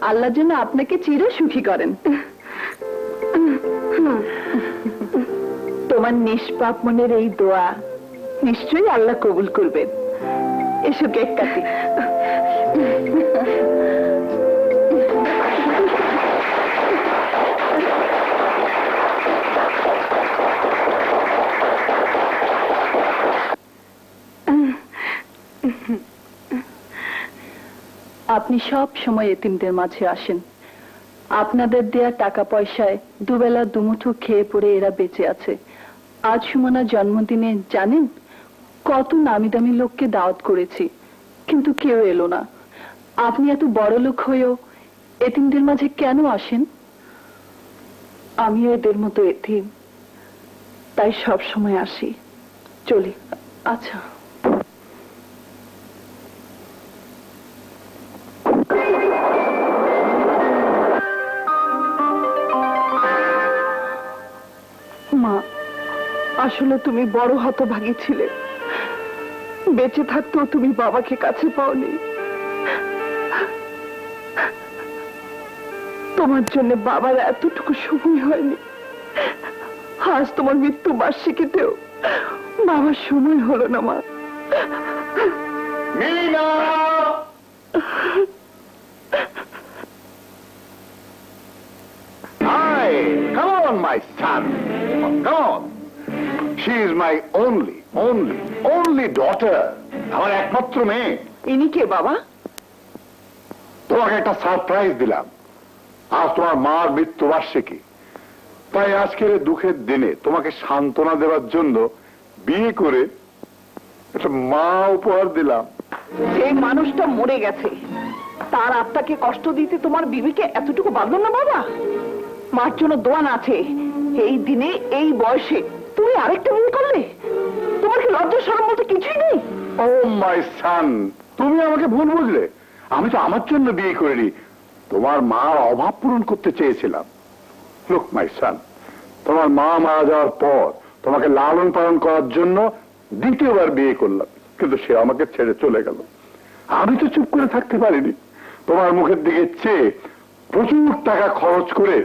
আল্লাহ যেন আপনাকে চির সুখী করেন। তোমার নিষ্পাপ মনের এই দোয়া নিশ্চয়ই আল্লাহ কবুল করবেন। এসো কেক কাটি। আপনি সব সময় এতিমদের মাঝে আসেন। আপনাদের দেয়া টাকা পয়সায় দুবেলা দুমুঠো খেয়ে পড়ে এরা বেঁচে আছে। আজ সুমনার জন্মদিনে জানেন কত নামি দামি লোককে দাওয়াত করেছি, কিন্তু কেউ এলো না। আপনি এত বড় লোক হয়েও এতিমদের মাঝে কেন আসেন? আমিও এদের মতো এতিম, তাই সব সময় আসি। চলি। আচ্ছা। মা, আসলে তুমি বড় হতভাগী ছিলে। বেঁচে থাকতেও তুমি বাবাকে কাছে পাওনি। তোমার জন্য বাবার এতটুকু সময় হয়নি। আজ তোমার মৃত্যু বার্ষিকীতেও বাবার সময় হলো না মা। Mina! Hi, come on, my son. Come on. She is my only daughter. আমার একমাত্র মেয়ে। ইনি কে বাবা? তোমাকে একটা সারপ্রাইজ দিলাম। আজ তোমার মার মৃত্যুবার্ষিকী, তাই আজকের দুঃখের দিনে তোমাকে সান্ত্বনা দেওয়ার জন্য বিয়ে করে একটা মা উপহার দিলাম। যে মানুষটা মরে গেছে তার আত্মাকে কষ্ট দিতে তোমার বিবিকে এতটুকু বাঁধল না বাবা? মার জন্য দোয়ান আছে। এই দিনে এই বয়সে তুমি আরেকটা বিয়ে করলে? তোমার কি লজ্জা শরম বলতে কিছুই নেই? ও মাই সান, তুমি আমাকে ভুল বুঝলে। আমি তো আমার জন্য বিয়ে করিনি, তোমার মার অভাব পূরণ করতে চেয়েছিলাম। লুক মাই সান, তোমার মা মারা যাওয়ার পর তোমাকে লালন পালন করার জন্য দ্বিতীয়বার বিয়ে করলাম, কিন্তু সে আমাকে ছেড়ে চলে গেল। আমি তো চুপ করে থাকতে পারিনি। তোমার মুখের দিকে চেয়ে প্রচুর টাকা খরচ করে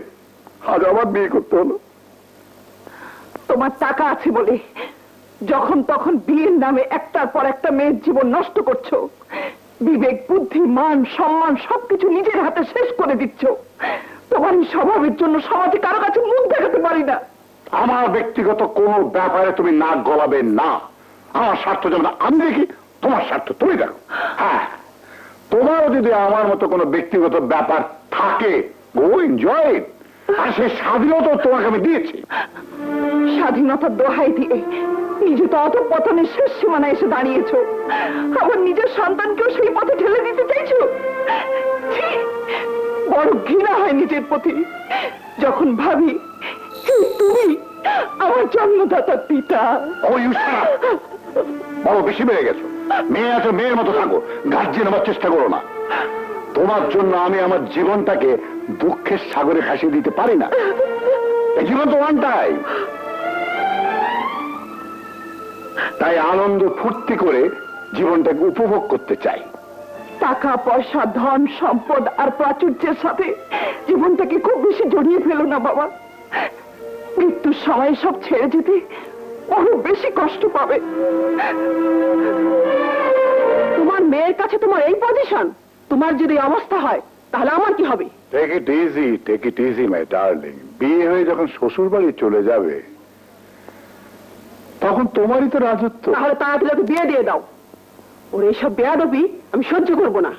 আজ আবার বিয়ে করতে হলো। তোমার টাকা আছে বলে যখন তখন বিয়ের নামে একটার পর একটা মেয়ের জীবন নষ্ট করছো। বিবেক, বুদ্ধি, মান, সম্মান সবকিছু নিজের হাতে শেষ করে দিচ্ছ। তোমার এই স্বভাবের জন্য সমাজে কারো কাছে মুখ দেখাতে পারি না। আমার ব্যক্তিগত কোন ব্যাপারে তুমি নাক গলাবে না। আমার স্বার্থ যেমন আমি দেখি, তোমার স্বার্থ তুমি দেখো। হ্যাঁ, তোমারও যদি আমার মতো কোনো ব্যক্তিগত ব্যাপার থাকে, গো এনজয় ইট। আর সেই স্বাধীনতা তোমাকে আমি দিয়েছি। স্বাধীনতার দোহাই দিয়ে নিজে তো অধঃপতনের শেষ সীমানায় এসে দাঁড়িয়েছো। আবার নিজের সন্তানকেও সেই পথে ঠেলে দিতে চাইছো। ছি! বড় ঘৃণা হয় নিজের প্রতি যখন ভাবি তুমি আমার জন্মদাতার পিতা। ও ইউসা, বড় বেশি বেড়ে গেছো। মেয়ে আছো, মেয়ের মতো থাকো, গার্জিয়ান হওয়ার চেষ্টা করো না। তোমার জন্য আমি আমার জীবনটাকে দুঃখের সাগরে ভাসিয়ে দিতে পারি না। এই জীবন তো ওয়ান টাইম। তাই আনন্দ ফুর্তি করে জীবনটাকে উপভোগ করতে চাই। টাকা পয়সা, ধন সম্পদ আর প্রাচুর্যের সাথে জীবনটাকে খুব বেশি জড়িয়ে ফেলো না বাবা। মৃত্যুর সময় সব ছেড়ে যেতে বড় বেশি কষ্ট পাবে। তোমার মেয়ের কাছে তোমার এই পজিশন, তোমার যদি অবস্থা হয় তাহলে আমার কি হবে? Take it easy my darling. বিয়ে হয়ে যখন শ্বশুর বাড়ি চলে যাবে তখন তোমারই তো রাজত্ব। তাহলে তাড়াতাড়ি ওকে বিয়ে দিয়ে দাও। ওর এইসব বেয়াদবি আমি সহ্য করবো না।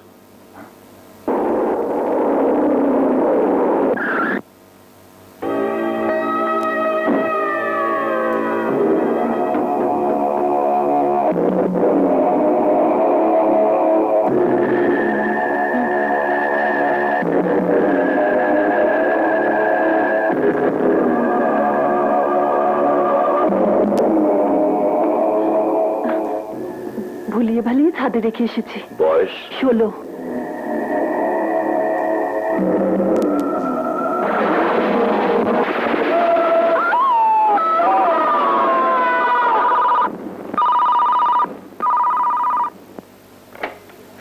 ভুলিয়ে ভালিয়ে ছাদে রেখে এসেছি। বয়স 16।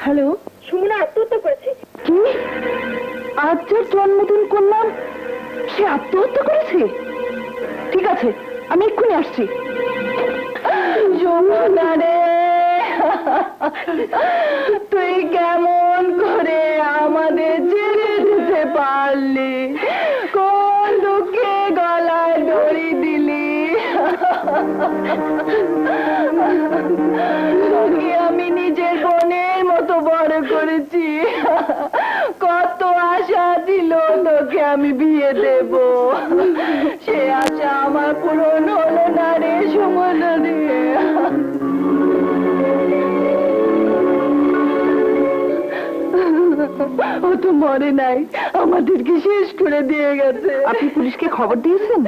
হ্যালো, সুমনা আত্মহত্যা করেছে। কি? আত্মহত্যা করেছে? ঠিক আছে, আমি এক্ষুনি আসছি। যমুনা রে, তুই কেমন করে আমাদের ছেড়ে দিতে পারলি? কোন দুঃখে গলায় দড়ি দিলি? তোকে আমি নিজের বোনের মতো বড় করেছি। কত আশা ছিল তোকে আমি বিয়ে দেব, সে আশা আমার পূরণ হলো না রে সুমনা রে। ও তো মরে নাই, আমাদেরকে শেষ করে দিয়ে গেছে। আপনি পুলিশকে খবর দিয়েছেন?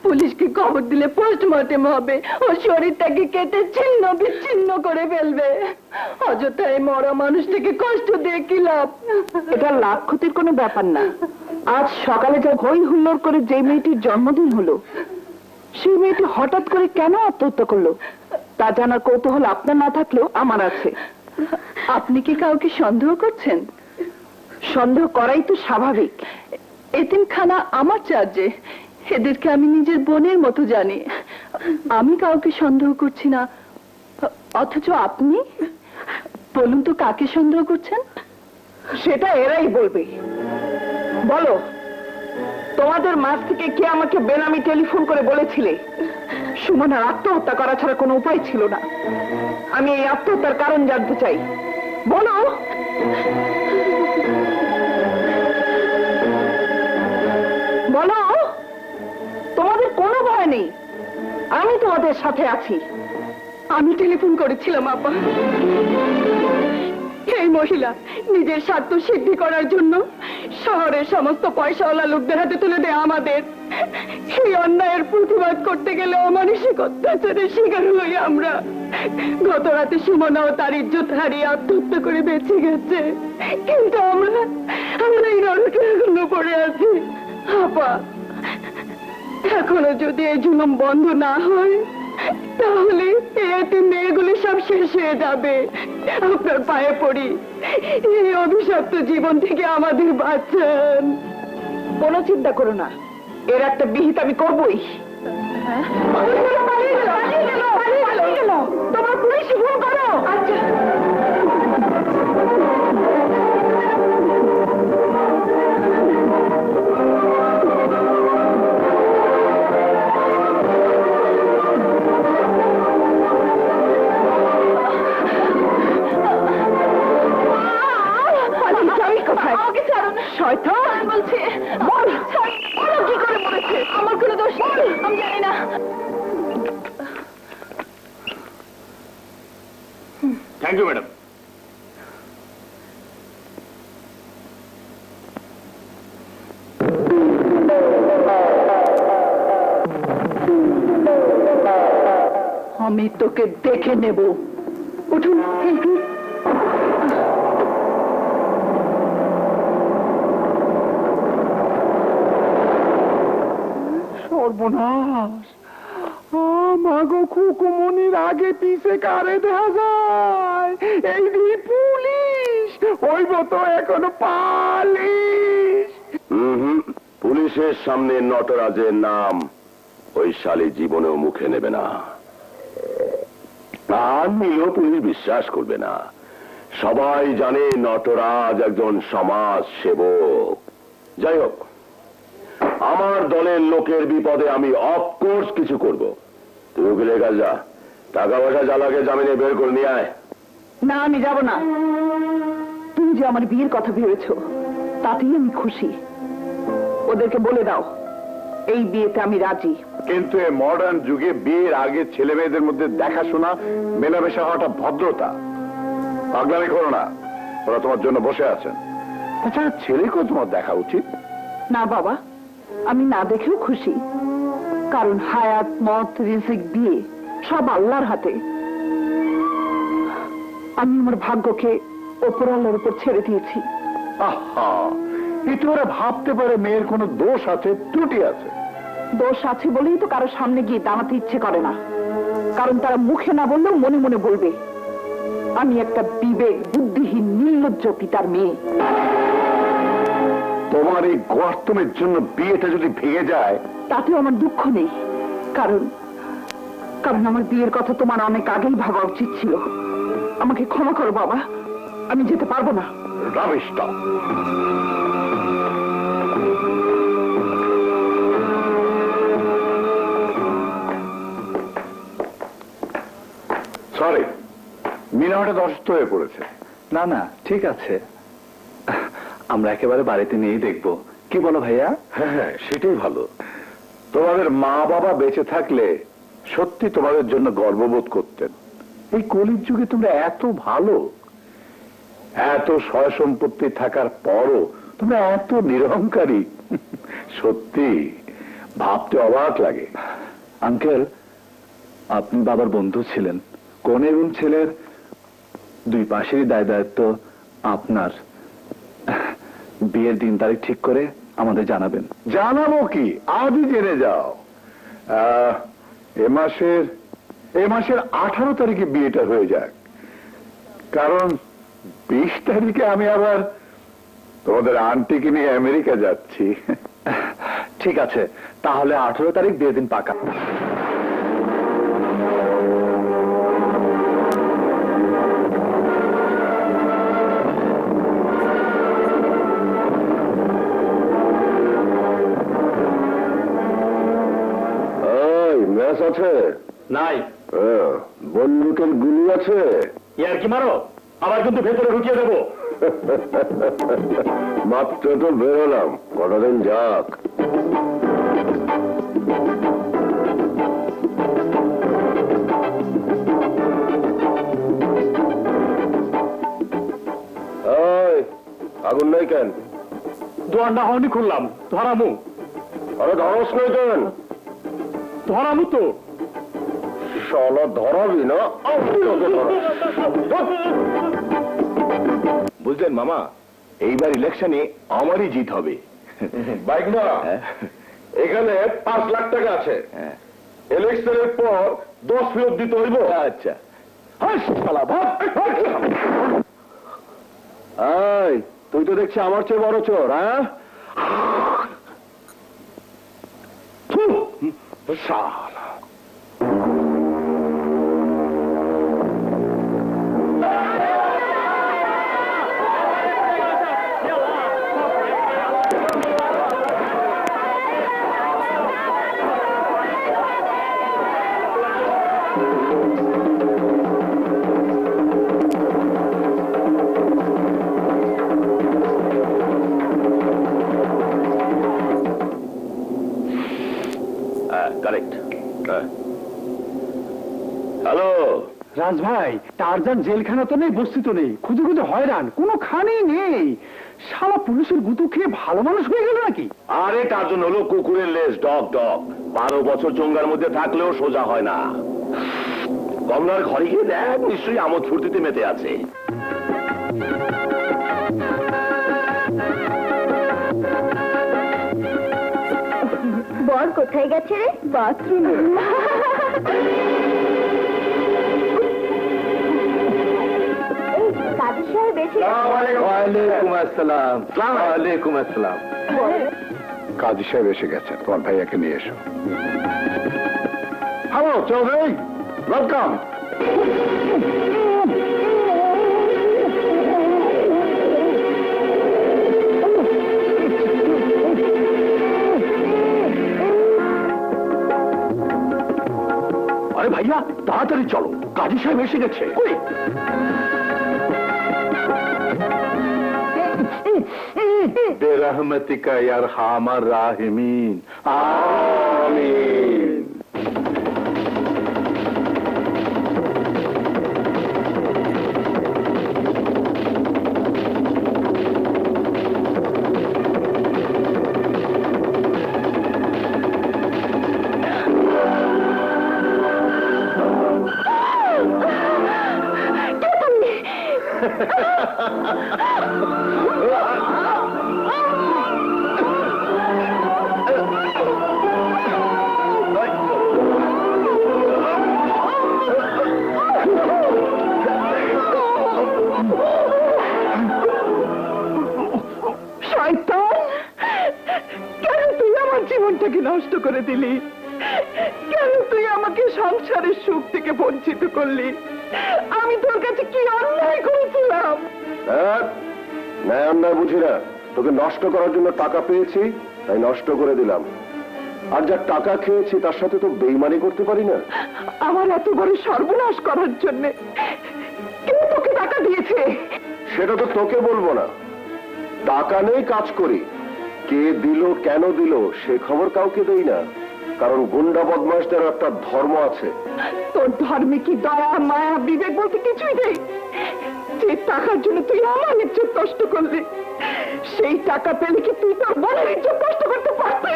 পুলিশকে খবর দিলে পোস্টমর্টেম হবে, ওর শরীরটাকে কেটে ছিন্ন বিচ্ছিন্ন করে ফেলবে। অযথায় মরা মানুষটাকে কষ্ট দিয়ে কি লাভ? এটা লাভ ক্ষতির কোনো ব্যাপার না। আজ সকালে যা হই হুল্লোড় করে যে মেয়েটির জন্মদিন হলো, সেই মেয়েটি হঠাৎ করে কেন আত্মহত্যা করলো তা জানার কৌতূহল আপনার না থাকলেও আমার আছে। আপনি কি কাউকে সন্দেহ করছেন? সন্দেহ করাই তো স্বাভাবিক। এতিমখানা আমার চার্জে, এদেরকে আমি নিজের বোনের মতো জানি। আমি কাউকে সন্দেহ করছি না, অথচ আপনি বলুন তো কাকে সন্দেহ করছেন? সেটা এরাই বলবে। বলো, তোমাদের মাঝ থেকে কে আমাকে বেনামি টেলিফোন করে বলেছিলে সুমনার আত্মহত্যা করা ছাড়া কোনো উপায় ছিল না? আমি এই আত্মহত্যার কারণ জানতে চাই, বলো। বলো, তোমাদের কোনো ভয় নেই, আমি তোমাদের সাথে আছি। আমি টেলিফোন করেছিলাম আপা। এই মহিলা নিজের স্বার্থ সিদ্ধি করার জন্য শহরের সমস্ত পয়সাওয়ালা লোকদের হাতে তুলে দেয় আমাদের। সেই অন্যায়ের প্রতিবাদ করতে গেলে অমানসিক অত্যাচারের শিকার হই আমরা। গত রাতে সুমনাও তার ইজ্জত হারিয়ে আত্মহত্যা করে বেঁচে গেছে, কিন্তু আমরা এই নরকে এখনো পড়ে আছি। আপা, এখনো যদি এই জুলুম বন্ধ না হয় তাহলে এতে মেয়েগুলি সব শেষ হয়ে যাবে। আপনার পায়ে পড়ি, এই অভিশপ্ত জীবন থেকে আমাদের বাঁচান। কোনো চিন্তা করো না, এর একটা বিহিত আমি করবই। তোমার পুলিশ ফোন করো। আচ্ছা, শয়তান বলছে। বল, কি করে মরেছে? আমার কোনো দোষ নেই, আমি জানি না। Thank you madam. আমি তোকে দেখে নেব। উঠুন। সর্বনাশ, মাগো খুকুমনির আগে পিছে কারে দেখা যায়? এই পুলিশ হইব তো এখনো পালিশ। পুলিশের সামনে নটরাজের নাম ওই শালী জীবনেও মুখে নেবে না। আর নিলেও পুলিশ বিশ্বাস করবে না। সবাই জানে নটরাজ একজন সমাজ সেবক। যাই হোক, আমার দলের লোকের বিপদে আমি অফকোর্স কিছু করব। তুই উকিলের কাছে যা, টাকা পয়সা জ্বালাকে জামিনে বের করে নিয়ে আয়। না, আমি যাব না। তুমি যে আমার বিয়ের কথা ভেবেছ তাতেই আমি খুশি। ওদেরকে বলে দাও এই বিয়েতে আমি রাজি। কিন্তু এই মডার্ন যুগে বিয়ের আগে ছেলে মেয়েদের মধ্যে দেখাশোনা মেলামেশা হওয়াটা ভদ্রতা। পাগলামি করো না, ওরা তোমার জন্য বসে আছেন। তাছাড়া ছেলেকেও তোমার দেখা উচিত। না বাবা, আমি না দেখেও খুশি, কারণ হায়াত, মত, রিজিক, বিয়ে সব আল্লাহর হাতে। আমি আমার ভাগ্যকে ওপর আল্লাহর উপর ছেড়ে দিয়েছি। আহা, এটা ওরা ভাবতে পারে মেয়ের কোনো দোষ আছে, ত্রুটি আছে। দোষ আছে বলেই তো কারো সামনে গিয়ে দাঁড়াতে ইচ্ছে করে না, কারণ তারা মুখে না বললেও মনে মনে বলবে আমি একটা বিবেক বুদ্ধিহীন নির্লজ্জ পিতার মেয়ে। তোমার এই গর্তমের জন্য বিয়েটা যদি ভেঙে যায়, তাতেও আমার দুঃখ নেই, কারণ কারণ আমার বিয়ের কথা তোমার অনেক আগেই ভাবা উচিত ছিল। আমাকে ক্ষমা করো বাবা, আমি যেতে পারবো না। রাবিশটা সরি, মিনা হঠাৎ অসুস্থ হয়ে পড়েছে। না না, ঠিক আছে, আমরা একেবারে বাড়িতে নিয়েই দেখবো। কি বলো ভাইয়া? হ্যাঁ হ্যাঁ, সেটাই ভালো। তোমাদের মা বাবা বেঁচে থাকলে সত্যি তোমাদের জন্য গর্ববোধ করতেন। এই কলির যুগে তোমরা এত ভালো, এত সয় সম্পত্তি থাকার পরও তোমরা এত নিরহংকারী, সত্যি ভাবতে অবাক লাগে। আঙ্কেল, আপনি বাবার বন্ধু ছিলেন, কনে এবং ছেলের দুই পাশেরই দায় দায়িত্ব আপনার। বিয়ের দিন তারিখ ঠিক করে আমাদের জানাবেন। জানাবো কি, আজই জেনে যাও। এ মাসের 18 তারিখে বিয়েটা হয়ে যাক, কারণ 20 তারিখে আমি আবার তোমাদের আন্টিকে নিয়ে আমেরিকা যাচ্ছি। ঠিক আছে, তাহলে 18 তারিখ বিয়ের দিন পাকা। ম্যাচ আছে? নাই। বন্দুকের গুলি আছে? ইয়ার কি মারো, আবার কিন্তু ভেতরে ঢুকিয়ে দেবো। মাত্র তো বেরোলাম, কটা দিন যাক। আগুন নাই কেন? দোয়ানটা হয়নি, খুললাম, ধরামু। আরে ধরস নাই কেন? ধরামু তো। শালা ধরাবি না, বুঝলেন মামা, এইবার ইলেকশনে আমারই জিত হবে। বাইক না, এখানে 5 লাখ টাকা আছে। ইলেকশনের পর 10 ফেরত দিতে হইব। আচ্ছা, তুই তো দেখছি আমার চেয়ে বড় চোর। হ্যাঁ, শালা কারেক্ট। হ্যালো রাজ ভাই, টারজান জেলখানা তো নেই, বস্তি তো নেই, খুঁজে খুঁজে হয়রান, কোনো খানেই নেই। শালা পুলিশের গুঁতো খেয়ে ভালো মানুষ হয়ে গেল নাকি? আরে তার জন্য হলো কুকুরের লেজ, ডগ ডগ। 12 বছর চোঙ্গার মধ্যে থাকলেও সোজা হয় না। কমলার ঘরে গিয়ে দেখ, নিশ্চয়ই আমোদ ফুর্তিতে মেতে আছে। বর কোথায় গেছে রে? বাথরুমে। কাজী সাহেব এসে ওয়ালাইকুম আসসালাম। ওয়ালাইকুম আসসালাম। কাজী সাহেব এসে গেছেন, তোমার ভাইয়াকে নিয়ে এসো। Hello Chowdhury, welcome. আরে ভাইয়া, তাড়াতাড়ি চলো, কাজী সাহেব এসে গেছে। বেরহমতিকা ইয়ার হামার রাহিমিন। আমিন। শয়তান! জীবনটাকে নষ্ট করে দিলি? কেন তুই আমাকে সংসারের সুখ থেকে বঞ্চিত করলি? আমি তোর কাছে কি অন্যায় করেছিলাম? ন্যায় অন্যায় বুঝি না, তোকে নষ্ট করার জন্য টাকা পেয়েছি তাই নষ্ট করে দিলাম। আর যা টাকা খেয়েছি তার সাথে তো বেইমানি করতে পারি না। আমার এত বড় সর্বনাশ করার জন্য কে তোকে টাকা দিয়েছে? সেটা তো তোকে বলবো না, টাকা নেই কাজ করি, কে দিল কেন দিল সে খবর কাউকে দেই না, কারণ গুন্ডা বদমাশদের একটা ধর্ম আছে। তোর ধর্মে কি দয়া মায়া বিবেক বলতে কিছুই নেই? যে টাকার জন্য তুই আমার ইজ্জত নষ্ট করলি, সেই টাকা পেলে কি তুই তোর বোনের ইজ্জত নষ্ট করতে পারতি?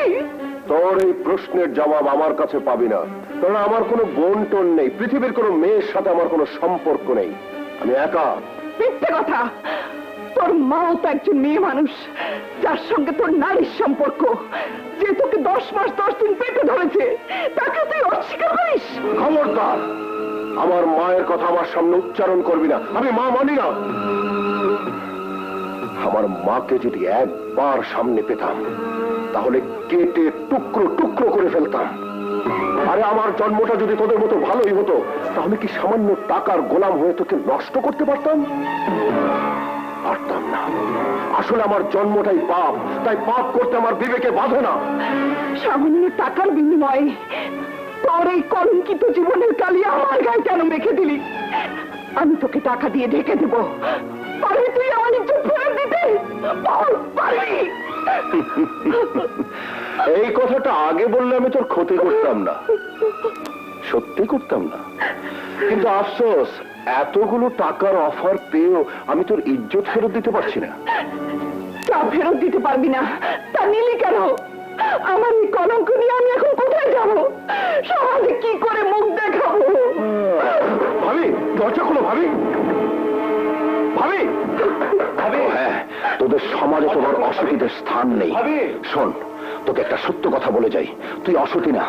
তোর এই প্রশ্নের জবাব আমার কাছে পাবি না, কারণ আমার কোনো বোন টোন নেই, পৃথিবীর কোনো মেয়ের সাথে আমার কোনো সম্পর্ক নেই, আমি একা। মিথ্যে কথা। তোর মাও তো একজন মেয়ে মানুষ, যার সঙ্গে তোর নারীর সম্পর্ক, যে তোকে 10 মাস 10 দিন পেটে ধরেছে, তাকে তুই অস্বীকার করিস? খবরদার আমার মায়ের কথা আমার সামনে উচ্চারণ করবি না, আমি মা মানি না। আমার মাকে যদি একবার সামনে পেতাম তাহলে কেটে টুকরো টুকরো করে ফেলতাম। আরে আমার জন্মটা যদি তোদের মতো ভালোই হতো তাহলে কি সামান্য টাকার গোলাম হয়ে তোকে নষ্ট করতে পারতাম? পারতাম না। আসলে আমার জন্মটাই পাপ, তাই পাপ করতে আমার বিবেকে বাধে না। সামান্য টাকার বিনিময়ে তোর এই কলঙ্কিত জীবনের কালি আমার গায়ে কেন মেখে দিলি? আমি তোকে টাকা দিয়ে ঢেকে দেব, পারবি তুই আমার ইজ্জত ফেরত দিতে? পারবি? এই কথাটা আগে বললে আমি তোর ক্ষতি করতাম না, সত্যি করতাম না, কিন্তু আফসোস এতগুলো টাকার অফার পেয়েও আমি তোর ইজ্জত ফেরত দিতে পারছি না। তা ফেরত দিতে পারবি না, তা নিলি কেন? আমার এই কলঙ্ক নিয়ে আমি এখন কোথায় যাব? সমাজে কি করে মুখ দেখাবো? ভাবি দরজা খোলো, ভাবি ভাবি ভাবি। হ্যাঁ, তোদের সমাজে তোমার অসতীদের স্থান নেই। শোন, তোকে একটা সত্য কথা বলে যাই, তুই অসতী না,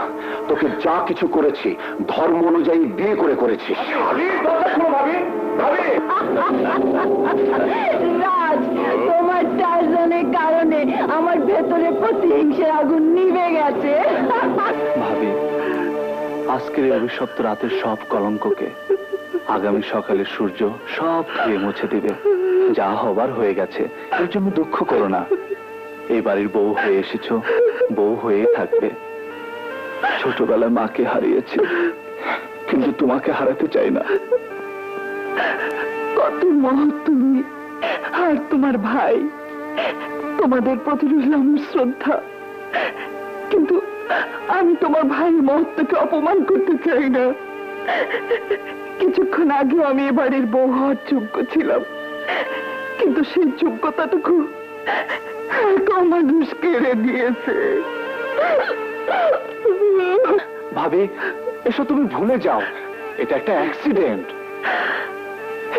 তোকে যা কিছু করেছি ধর্ম অনুযায়ী বিয়ে করে করেছি। রাজ, তোমার টার্জনের কারণে আমার ভেতরে প্রতিহিংসার আগুন নিভে গেছে। ভাবি, আজকের এই অভিশপ্ত রাতের সব কলঙ্ককে আগামী সকালে সূর্য সব ধুয়ে মুছে দিবে। যা হবার হয়ে গেছে, এর জন্য দুঃখ করো না। এই বাড়ির বউ হয়ে এসেছো, বউ হয়ে থাকবে। ছোটবেলায় মাকে হারিয়েছি, কিন্তু তোমাকে হারাতে চাই না। কত মহৎ তুমি আর তোমার ভাই, তোমাদের প্রতি রইল আমার শ্রদ্ধা, কিন্তু আমি তোমার ভাইয়ের মহত্বকে অপমান করতে চাই না। কিছুক্ষণ আগেও আমি এ বাড়ির বউ হওয়ার যোগ্য ছিলাম, কিন্তু সেই যোগ্যতাটুকু এত মানুষ কেড়ে দিয়েছে। ভাবি, এসব তুমি ভুলে যাও, এটা একটা অ্যাক্সিডেন্ট।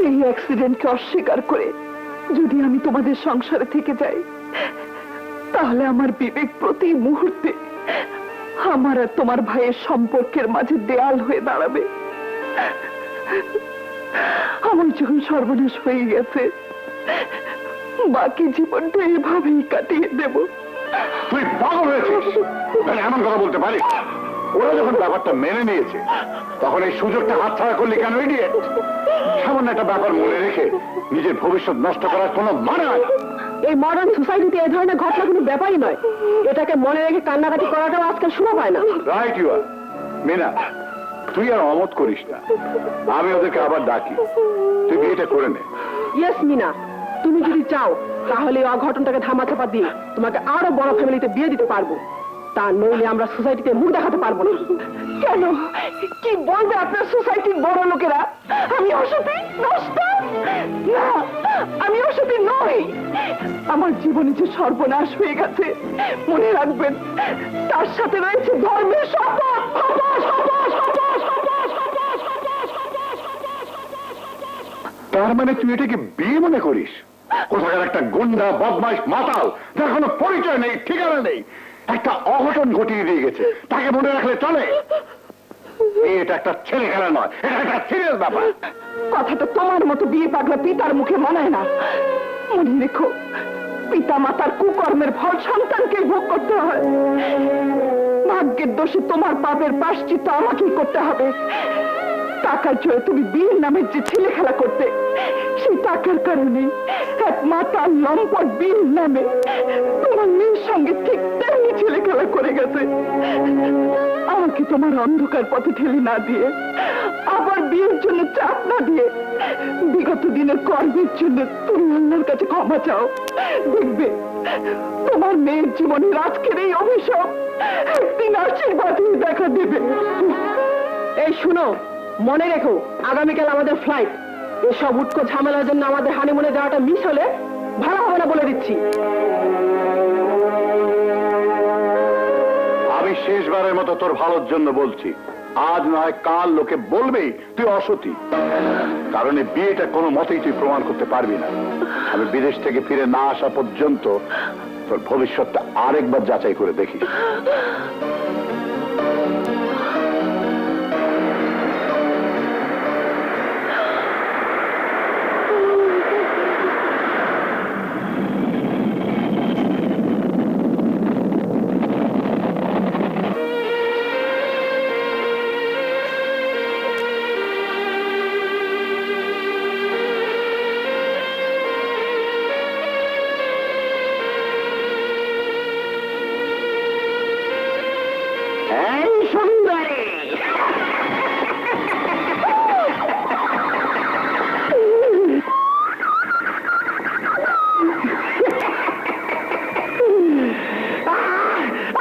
এই অ্যাক্সিডেন্টকে অস্বীকার করে যদি আমি তোমাদের সংসারে থেকে যাই, তাহলে আমার বিবেক প্রতি মুহূর্তে আমার আর তোমার ভাইয়ের সম্পর্কের মাঝে দেয়াল হয়ে দাঁড়াবে। আমার যখন সর্বনাশ হয়ে গেছে, বাকি জীবনটা এভাবেই কাটিয়ে দেব। তুই পাগল হয়েছিস? এমন কথা বলতে পারিস? ওরা যখন ব্যাপারটা মেনে নিয়েছে তখন এই সুযোগটা হাতছাড়া করলি কেন? ইডিয়েট! সামান্য একটা ব্যাপার মনে রেখে নিজের ভবিষ্যৎ নষ্ট করার কোনো মানে হয় না। এই মডার্ন সোসাইটিতে এই ধরনের ঘটনা কোনো ব্যাপারই নয়। এটাকে মনে রেখে কান্নাকাটি করাটাও আজকাল শোভা পায় না। রাইট ইউ আর। মিনা, তুই আর অমত করিস না, আমি ওদেরকে আবার ডাকি, তুই বিয়েটা করে নে। ইয়েস মিনা, তুমি যদি চাও তাহলে এই অঘটনটাকে ধামাচাপা দিয়ে তোমাকে আরো বড় ফ্যামিলিতে বিয়ে দিতে পারবো, তা নইলে আমরা সোসাইটিতে মুখ দেখাতে পারবো না। কেন? কি বলবে আপনার সোসাইটির বড় লোকেরা? আমি অসতী, নষ্টা? না, আমি অসতী নই। আমার জীবনে যে সর্বনাশ হয়ে গেছে, মনে রাখবেন, তার সাথে রয়েছে ধর্মের শপথ। তার মানে তুই এটাকে বিয়ে মনে করিস? কোথাকার একটা গুন্ডা বদমাইশ মাতাল, যার কোনো পরিচয় নেই, ঠিকানা নেই, একটা অঘটন ঘটিয়ে দিয়ে গেছে, তাকে মনে রাখলে চলে? এটা একটা ছেলে খেলা নয়, এটা একটা সিরিয়াস ব্যাপার। কথাটা তোমার মতো বিয়ে পাগলা পিতার মুখে মানায় না। মনে রেখো, পিতা মাতার কুকর্মের ফল সন্তানকে ভোগ করতে হয়। ভাগ্যের দোষে তোমার পাপের প্রায়শ্চিত্ত আমাকেই করতে হবে। টাকার জয়ে তুমি বিয়ের নামের যে ছেলে খেলা করতে, সেই টাকার কারণে এক মাতার লম্পট বিয়ের নামে তোমার মেয়ের সঙ্গে ঠিক তেমনি ছেলে খেলা করে গেছে। আমাকে তোমার অন্ধকার পথে ঠেলে না দিয়ে, আবার বিয়ের জন্য চাপ না দিয়ে, বিগত দিনের কর্মের জন্য তুমি আল্লাহর কাছে ক্ষমা চাও। দেখবে তোমার মেয়ের জীবনের আজকের এই অভিশাপ একদিন আশীর্বাদ হয়ে দেখা দেবে। এই শুনো, মনে রেখো আগামীকাল আমাদের ফ্লাইট। এসব উটকো ঝামেলার জন্য আমাদের হানিমুনে যাওয়াটা মিস হলে ভালো হবে না বলে দিচ্ছি। আমি শেষবারের মতো তোর ভালোর জন্য বলছি, আজ নয় কাল লোকে বলবেই তুই অসতী। কারণ এই বিয়েটা কোনো মতেই তুই প্রমাণ করতে পারবি না। আমি বিদেশ থেকে ফিরে না আসা পর্যন্ত তোর ভবিষ্যৎটা আরেকবার যাচাই করে দেখিস। এই সুন্দরী,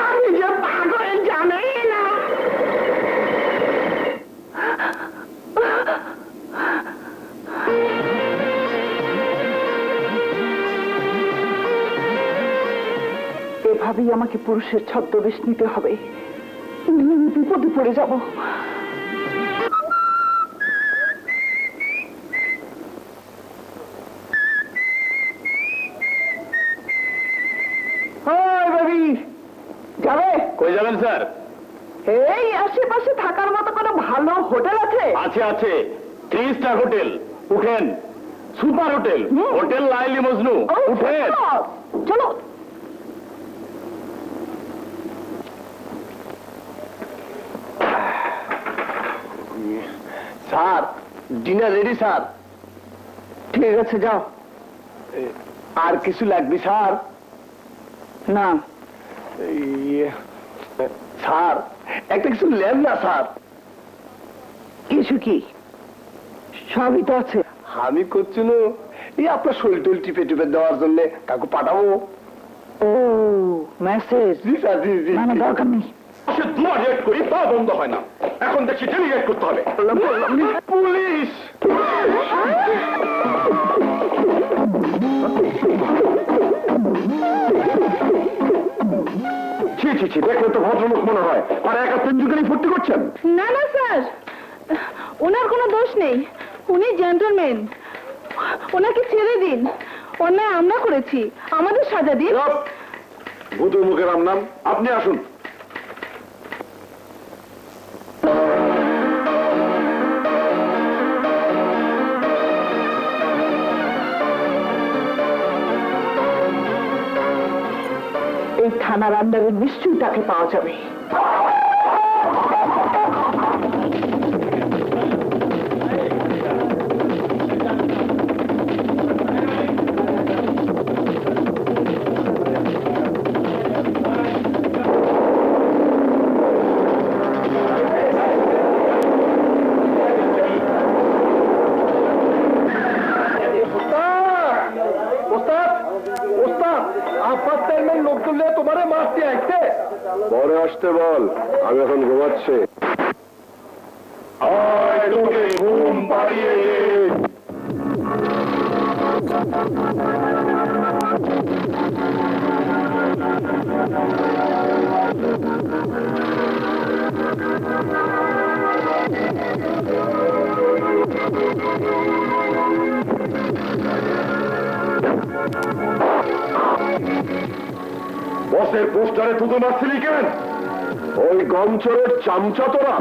আমি যে পাগল জানি না। এভাবেই আমাকে পুরুষের ছদ্মবেশ নিতে হবে, আমি বিপদে পড়ে যাব। যাবে? কই যাবেন স্যার? এই আশেপাশে থাকার মতো কোনো ভালো হোটেল আছে? আছে আছে, 3 স্টার হোটেল। উঠেন। Super hotel, hotel Laili Majnu. উঠেন। চলো। Sir, dinner ready sir. ঠিক আছে, যাও। আর কিছু লাগবে স্যার? না, স্যার, একটা কিছু লেন না স্যার। কিছু কি? সবই তো আছে। আমি করছিল এই আপনার শরীর টল টিপে টিপে দেওয়ার জন্য কাকু পাঠাবো। ও মেসেজ? জি স্যার, জি জি। না না, দরকার নেই। সে দুয়ার রেড করি, তা বন্ধ হয় না। এখন দেখছি ডেলিগেট করতে হবে। পুলিশ! ছি ছি ছি, দেখলে তো ভদ্রলোক মনে হয়, আর একা তিনজনই ফুর্তি করছেন। না না স্যার, ওনার কোনো দোষ নেই, উনি জেন্টলম্যান। ওনাকে ছেড়ে দিন, অন্যায় আমরা করেছি, আমাদের সাজা দিন। ভূতুর মুখের রাম নাম, আপনি আসুন। এই থানার আন্ডারে নিশ্চয়ই তাকে পাওয়া যাবে। পরে আসতে বল, আমি এখন ঘুমাচ্ছি। তোকে ঘুম পাড়িয়ে বসের পোস্টারে থুতু মারছিলি কেন? ওই গমচরের চামচা তোরা।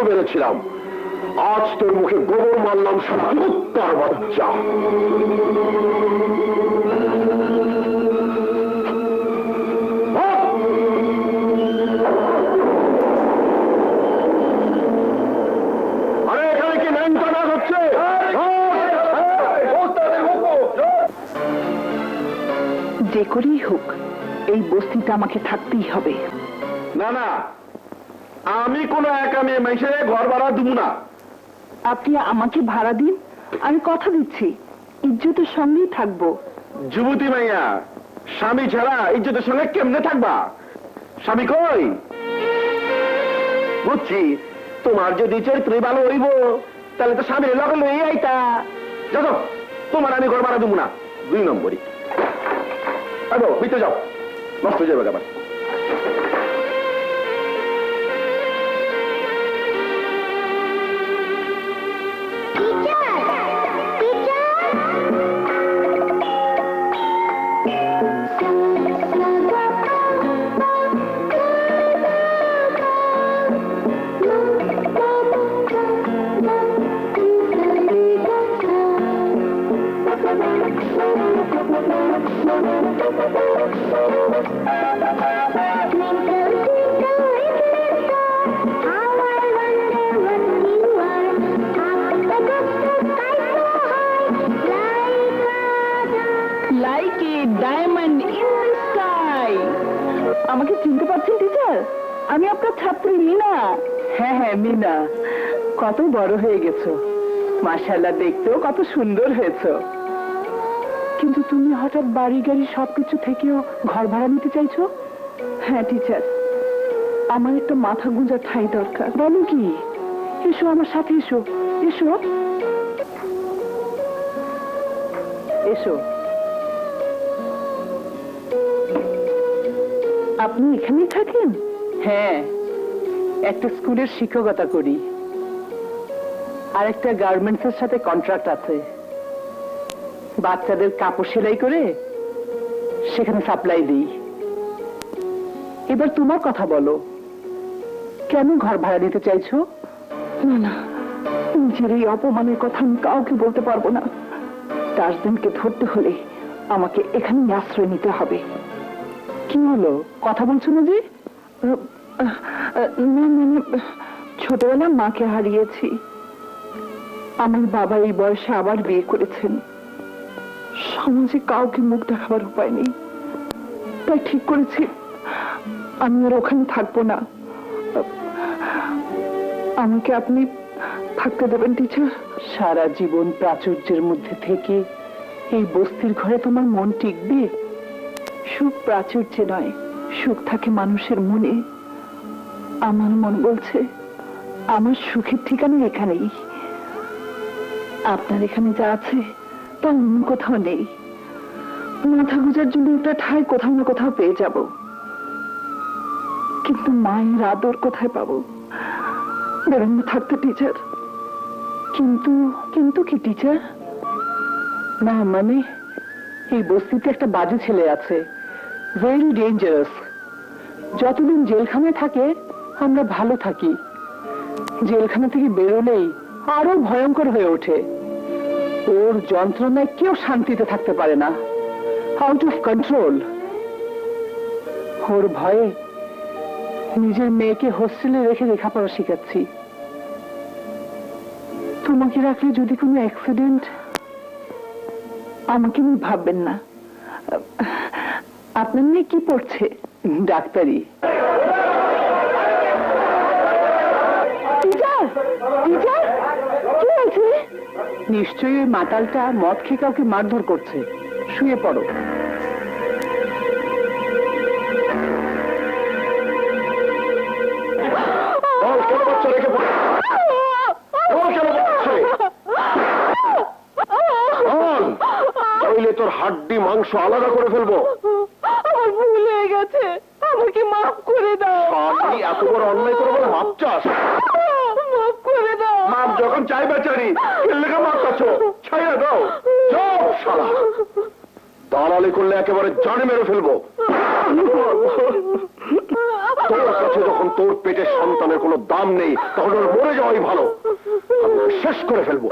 মেরেছিলাম, আজ তোর মুখে গোবর মারলাম তার বাচ্চা। আরে এখানে কি ম্যানটা হচ্ছে? যে করেই হোক এই বস্তিতে আমাকে থাকতেই হবে। না না, আমি কোনো একা মেয়ে মেশে ঘর ভাড়া দিব না। আপনি আমাকে ভাড়া দিন, আমি কথা দিচ্ছি ইজ্জতের সঙ্গেই থাকবো। যুবতী মাইয়া স্বামী ছাড়া ইজ্জতের সঙ্গে কেমনে থাকবা? স্বামী কই? বুঝছি, তোমার যদি চরিত্র ভালো হইব তাহলে তো স্বামীর লগে লই আইতা। যাও, তোমার আমি ঘর ভাড়া দিব না। 2 নম্বরই ভিতরে যাও, নষ্ট হয়ে যাবে আবার। Like a diamond in the sky. আমাকে চিনতে পারছেন টিচার? আমি আপনার ছাত্রী মিনা। হ্যাঁ হ্যাঁ মিনা, কত বড় হয়ে গেছো, মাশাআল্লাহ, দেখতেও কত সুন্দর হয়েছো। কিন্তু তুমি হঠাৎ বাড়ি গাড়ি সবকিছু থেকেও ঘর ভাড়া নিতে চাইছো? হ্যাঁ টিচার, আমার একটা মাথা গুঁজার ঠাঁই দরকার। বলো কি? এসো আমার সাথে, এসো এসো এসো। আপনি এখানেই থাকেন? হ্যাঁ, একটা স্কুলের শিক্ষকতা করি, আর একটা গার্মেন্টস এর সাথে কন্ট্রাক্ট আছে। বাচ্চাদের কাপড় সেলাই করে সেখানে সাপ্লাই দিই। এবার তোমার কথা বলো, কেন ঘর ভাড়া নিতে চাইছো? না না, নিজের এই অপমানের কথা আমি কাউকে বলতে পারবো না। তাজদিনকে ধরতে হলে আমাকে এখানেই আশ্রয় নিতে হবে। কি হলো, কথা বলছো না যে? ছোটবেলায় মাকে হারিয়েছি। আমার বাবা এই বয়সে আবার বিয়ে করেছেন। সমাজে কাউকে মুখ দেখাবার উপায় নেই, তাই ঠিক করেছি আমি আর ওখানে থাকবো না। আমাকে আপনি থাকতে দেবেন টিচার? সারা জীবন প্রাচুর্যের মধ্যে থেকে এই বস্তির ঘরে তোমার মন টিকবে? সুখ প্রাচুর্যে নয়, সুখ থাকে মানুষের মনে। আমার মন বলছে আমার সুখের ঠিকানা এখানেই। আপনার এখানে যা আছে তা অন্য কোথাও নেই। মাথা গুজার জন্য একটা ঠাই কোথাও না কোথাও পেয়ে যাব, কিন্তু মায়ের আদর কোথায় পাবো? বেরোনো থাকতে টিচার। কিন্তু কিন্তু কি টিচার? না মানে, এই বস্তিতে একটা বাজে ছেলে আছে, ভেরি ডেঞ্জারাস। যতদিন জেলখানায় থাকে আমরা ভালো থাকি, জেলখানা থেকে বেরোলেই আরো ভয়ঙ্কর হয়ে ওঠে। ওর যন্ত্রণায় কেউ শান্তিতে থাকতে পারে না, আউট অফ কন্ট্রোল। ওর ভয়ে নিজের মেয়েকে হোস্টেলে রেখে লেখাপড়া শেখাচ্ছি। তোমাকে রাখলে যদি কোনো অ্যাক্সিডেন্ট, আমাকে নিয়ে ভাববেন না। আপনার মেয়ে কি পড়ছে? ডাক্তারি। কি হয়েছে? নিশ্চয়ই ওই মাতালটা মদ খেয়ে কাউকে মারধর করছে। শুয়ে পড়ো। তোর হাড্ডি মাংস আলাদা করে ফেলবো। আমার ভুল হয়ে গেছে, আমাকে মাফ করে দাও। এত বড় অন্যায় করে বলে মাপ চাস? মাফ করে দাও। মাপ যখন চাই বেচারি, লেখা মাপ চাচ্ছ, ছাইয়া দাও। চুপ শালা, দালালি করলে একেবারে জানে মেরে ফেলবো। তোর কাছে যখন তোর পেটের সন্তানের কোনো দাম নেই তখন ওর মরে যাওয়াই ভালো। আমি ওকে শেষ করে ফেলবো।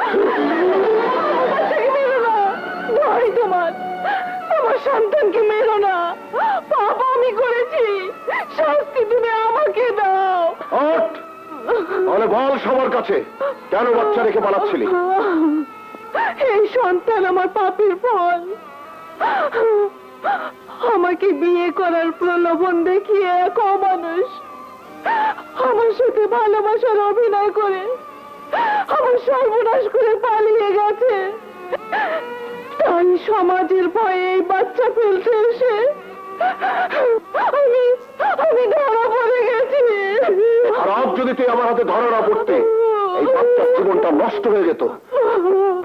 ভাই তোমার আমার সন্তানকে মেরো না, পাপ আমি করেছি, শাস্তি তুমি আমাকে দাও। হট! তাহলে বল সবার কাছে কেন বাচ্চা রেখে পালাচ্ছিলি? এই সন্তান আমার পাপের ফল। আমাকে বিয়ে করার প্রলোভন দেখিয়ে এক অমানুষ আমার সাথে ভালোবাসার অভিনয় করে আমার সর্বনাশ করে পালিয়ে গেছে। তাই সমাজের ভয়ে এই বাচ্চা ফেলতে এসে আমি ধরা পড়ে গেছি। খারাপ যদি তুই আমার হাতে ধরা না পড়তে এই বাচ্চার জীবনটা নষ্ট হয়ে যেত।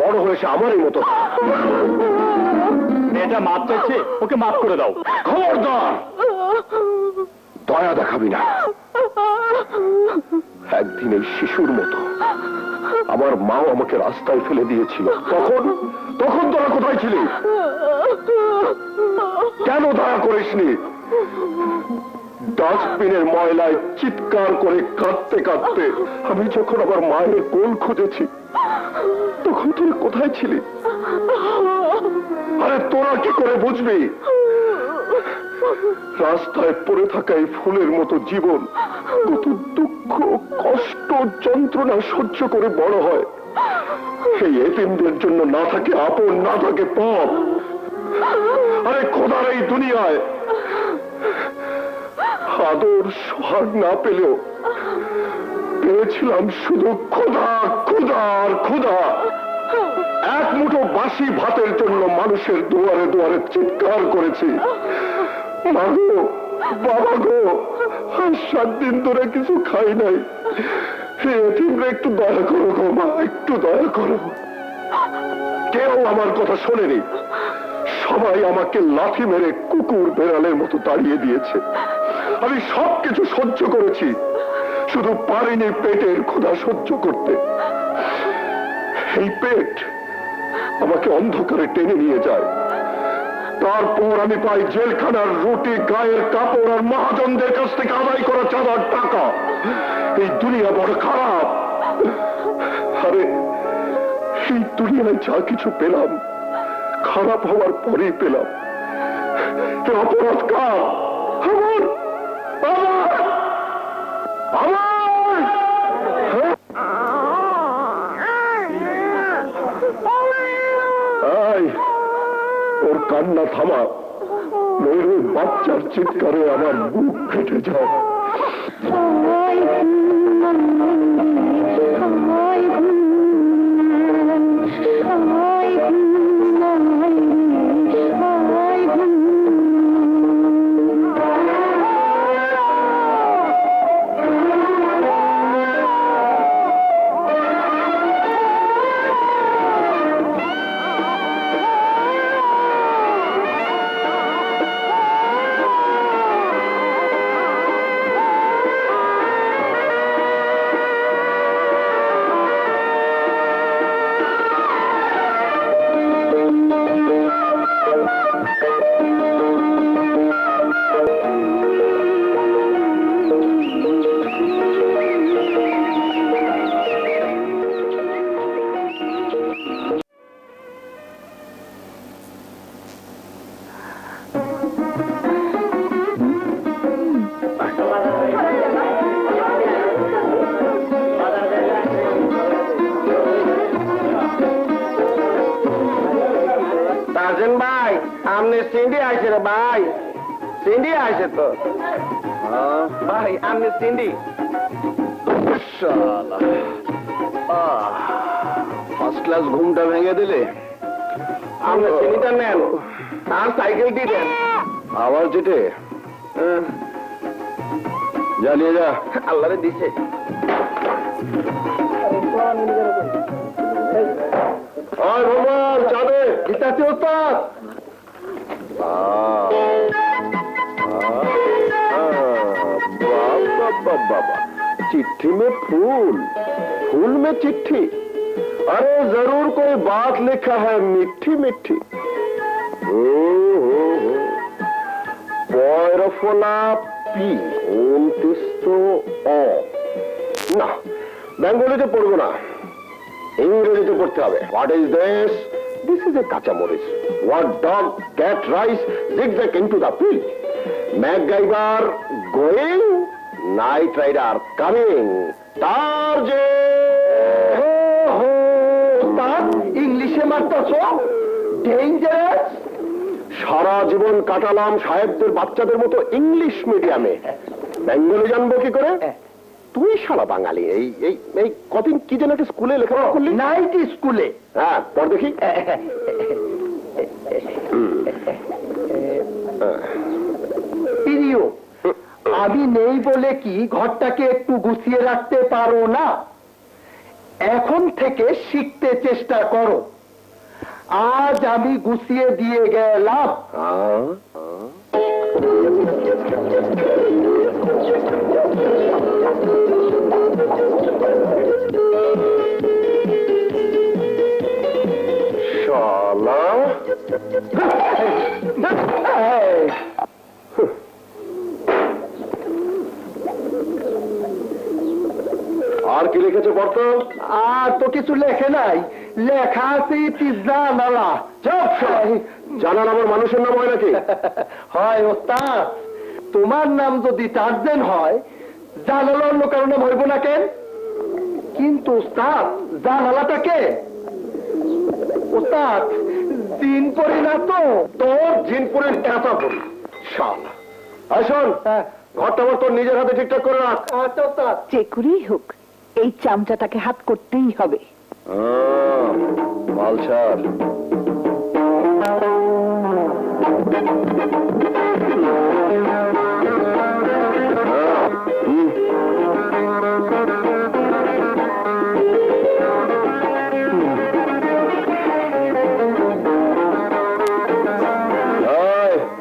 বড় হয়েছে আমারই মতো। এটা মাপ চাইছে, ওকে মাফ করে দাও। খবরদার দয়া দেখাবি না। একদিন এই শিশুর মতো আমার মাও আমাকে রাস্তায় ফেলে দিয়েছিল। তখন তোরা কোথায় ছিলি? কেন দয়া করিসনি? ডাস্টবিনের ময়লায় চিৎকার করে কাঁদতে কাঁদতে আমি যখন আমার মায়ের কোল খুঁজেছি তখন তুই কোথায় ছিলি? আরে তোরা কি করে বুঝবি রাস্তায় পড়ে থাকা এই ফুলের মতো জীবন কত দুঃখ, কষ্ট, যন্ত্রণা সহ্য করে বড় হয়। এই এতিমদের জন্য না থাকে আপন, না থাকে পথ। আরে খোদার এই দুনিয়ায় আদর সোহাগ না পেলেও পেয়েছিলাম শুধু ক্ষুধা, ক্ষুধা আর ক্ষুধা। এক মুঠো বাসি ভাতের জন্য মানুষের দুয়ারে দুয়ারে চিৎকার করেছি, মা গো, বাবা গো, আর 7 দিন ধরে কিছু খাই নাই, এতিমরা একটু দয়া করো গো মা, একটু দয়া করো। কেউ আমার কথা শোনেনি। সবাই আমাকে লাথি মেরে কুকুর বেড়ালের মতো তাড়িয়ে দিয়েছে। আমি সবকিছু সহ্য করেছি, শুধু পারিনি পেটের ক্ষুধা সহ্য করতে। এই পেট আমাকে অন্ধকারে টেনে নিয়ে যায়। তারপর আমি পাই জেলখানার রুটি, গায়ের কাপড় আর মহাজনদের কাছ থেকে আদায় করা চাঁদার টাকা। এই দুনিয়া বড় খারাপ। আরে এই দুনিয়ায় যা কিছু পেলাম খারাপ হওয়ার পরেই পেলাম। অপরাধ কার? আমার আমার আমার ওর কান্না থামা, নইলে বাচ্চার চিৎকারে আমার বুক ফেটে যায়। ভাই আমনে সিন্ডি আইছে রে ভাই, সিন্ডি আইছে তো ভাই, আমনে সিন্ডি। ফার্স্ট ক্লাস ঘুমটা ভেঙে দিলে। আমনে সিন্ডিটা নেন আর সাইকেলটি দেন। আবার যেতে জ্বালিয়ে যা। আল্লাহরে দিছে। চাঁদে দিতে ওস্তাদ। बाबा चिट्ठी में फूल, फूल में चिट्ठी। अरे जरूर कोई बात लिखा है मीठी मीठी। पयरा ফোলা পি অন্তিস্ত অ না, বেঙ্গলিতে পড়বো না, ইংরেজিতে পড়তে হবে। What is this? This is a kanchamorich. What dog cat rice zigzag into the field. MacGyver going, Knight Rider coming. তার যে ইংলিশে মারতেছ, ডেঞ্জারাস। সারা জীবন কাটালাম সাহেবদের বাচ্চাদের মতো ইংলিশ মিডিয়ামে, বেঙ্গলি জানবো কি করে? তুই শালা বাঙালি, এই এই এই কদিন কি যেন একটা স্কুলে লেখাপড়া করলি? নাইট স্কুলে। হ্যাঁ, পর দেখি। প্রিয়, আমি নেই বলে কি ঘরটাকে একটু গুছিয়ে রাখতে পারো না? এখন থেকে শিখতে চেষ্টা করো। আজ আমি গুছিয়ে দিয়ে গেলাম। শালা আর কি লিখেছে বর্ত? আর তো কিছু লেখে নাই, লেখা আছে পিজ্জা নালা। জানাল আমার মানুষের নাম হয় নাকি? হয় ওস্তাদ, তোমার নাম যদি টার্জেন হয়, জানালা অন্য কারো নাম হইব না কেন? কিন্তু ওস্তাদ, জানালাটা কে? ওস্তাদ, দিন পড়ি না তো। তোর জিনপুরের কাঁচা পড়ি শালা। শোন, ঘরটা আমার তোর নিজের হাতে ঠিকঠাক করে রাখ। আচ্ছা ওস্তাদ। যে করেই হোক এই চামচাটাকে হাত করতেই হবে। মালসার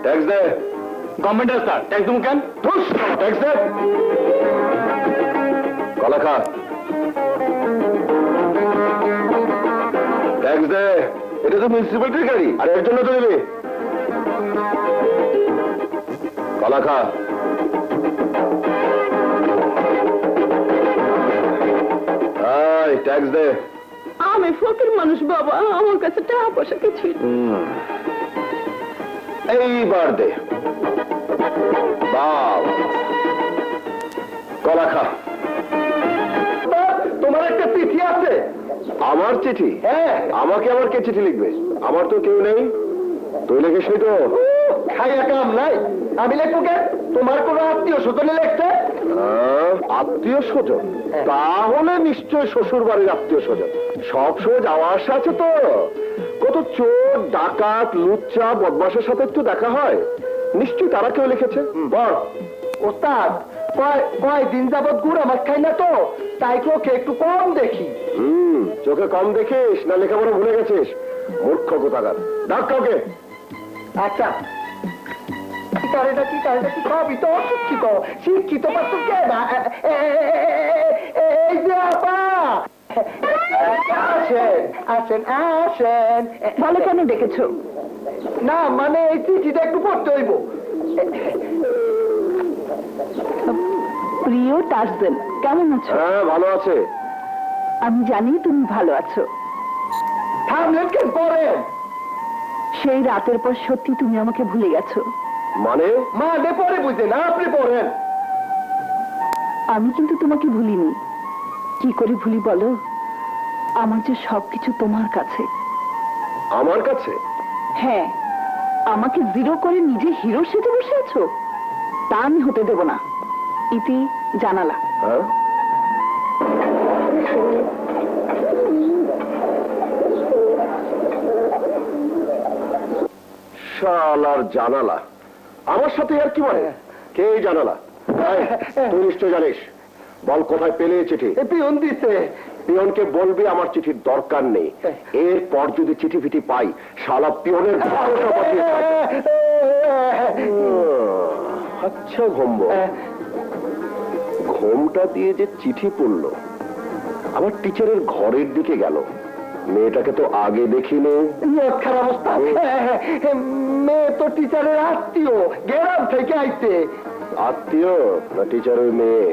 ট্যাক্স দে। গভর্নমেন্টের স্যার, ট্যাক্স দেবো কেন? ট্যাক্স দে। কলা খা। ট্যাক্স দে। এটা তো মিউনিসিপ্যালিটির গাড়ি, আর এর জন্য তো দিবি। কলা খা। ট্যাক্স দে। আমি ফকির মানুষ বাবা, আমার কাছে টাকা পয়সা কিছু। এইবার দে। বাবা, কলা খা। তোমার একটা চিঠি আছে। আমার চিঠি? হ্যাঁ। আমাকে আবার কে চিঠি লিখবে? আমার তো কেউ নেই। তুই লিখিস নি তো? খাইয়া কাম নাই, আমি লেখবো কেন? তোমার কোন আত্মীয় স্বজনে লেখছে? আত্মীয় স্বজন? তাহলে নিশ্চয় শ্বশুর বাড়ির আত্মীয় স্বজন। সব সময় যাওয়া আসা আছে তো। কত চোর ডাকাত লুচ্চা বদমাশের সাথে একটু দেখা হয়, নিশ্চয়ই তারা কেউ লিখেছে। বল। ওস্তাদ, কয় দিন যাবৎ গুড়া মাছ খাই না তো, তাই চোখে একটু কম দেখি। চোখে কম দেখিস না লেখাপড়া ভুলে গেছিস? মূর্খ কোথাকার। ডাক কাউকে। আচ্ছা, কি কারেটা কি সবই তো অশিক্ষিত। শিক্ষিত পাচ্ছ কে না? এই যে আপা, আসেন আসেন আসেন। ভালো কেন ডেকেছো? না মানে এই চিঠিটা একটু পড়তে হইব। প্রিয় টার্জেন, কেমন আছো? হ্যাঁ, ভালো আছে। আমি জানি তুমি ভালো আছো। থামলেন কেন? পড়েন। সেই রাতের পর সত্যি তুমি আমাকে ভুলে গেছো। মানে? মানে পরে বুঝে না, আপনি পড়েন। আমি কিন্তু তোমাকে ভুলিনি। কি করে ভুলি বলো? আমার যে সবকিছু তোমার কাছে। আমার কাছে? হ্যাঁ, আমাকে জিরো করে নিজে হিরো সেজে বসে আছো, তা আমি হতে দেব না। ইতি জানালা। হ্যাঁ, শালার জানালা। আমার সাথে আর কি বলে? কে জানালা? তুই নিশ্চয় জানিস। বল, কোথায় পেলে এই চিঠি? পিয়ন দিছে। পিয়নকে বলবি আমার চিঠির দরকার নেই। এরপর যদি চিঠি ফিটি পাই, শালা পিয়নের 12টা বাজিয়ে ছাড়বো। আচ্ছা ঘুমব। ঘোমটা দিয়ে যে চিঠি পড়লো, আমার টিচারের ঘরের দিকে গেল, মেয়েটাকে তো আগে দেখিনি। নিয়ত খারাপ ওস্তাদ। মেয়ে তো টিচারের আত্মীয়, গ্রাম থেকে আইছে। আত্মীয় না টিচারের মেয়ে?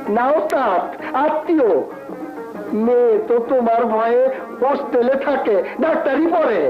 না ওস্তাদ, আত্মীয়। মেয়ে তো তোমার ভয়ে হোস্টেলে থাকে, ডাক্তারি পড়ে।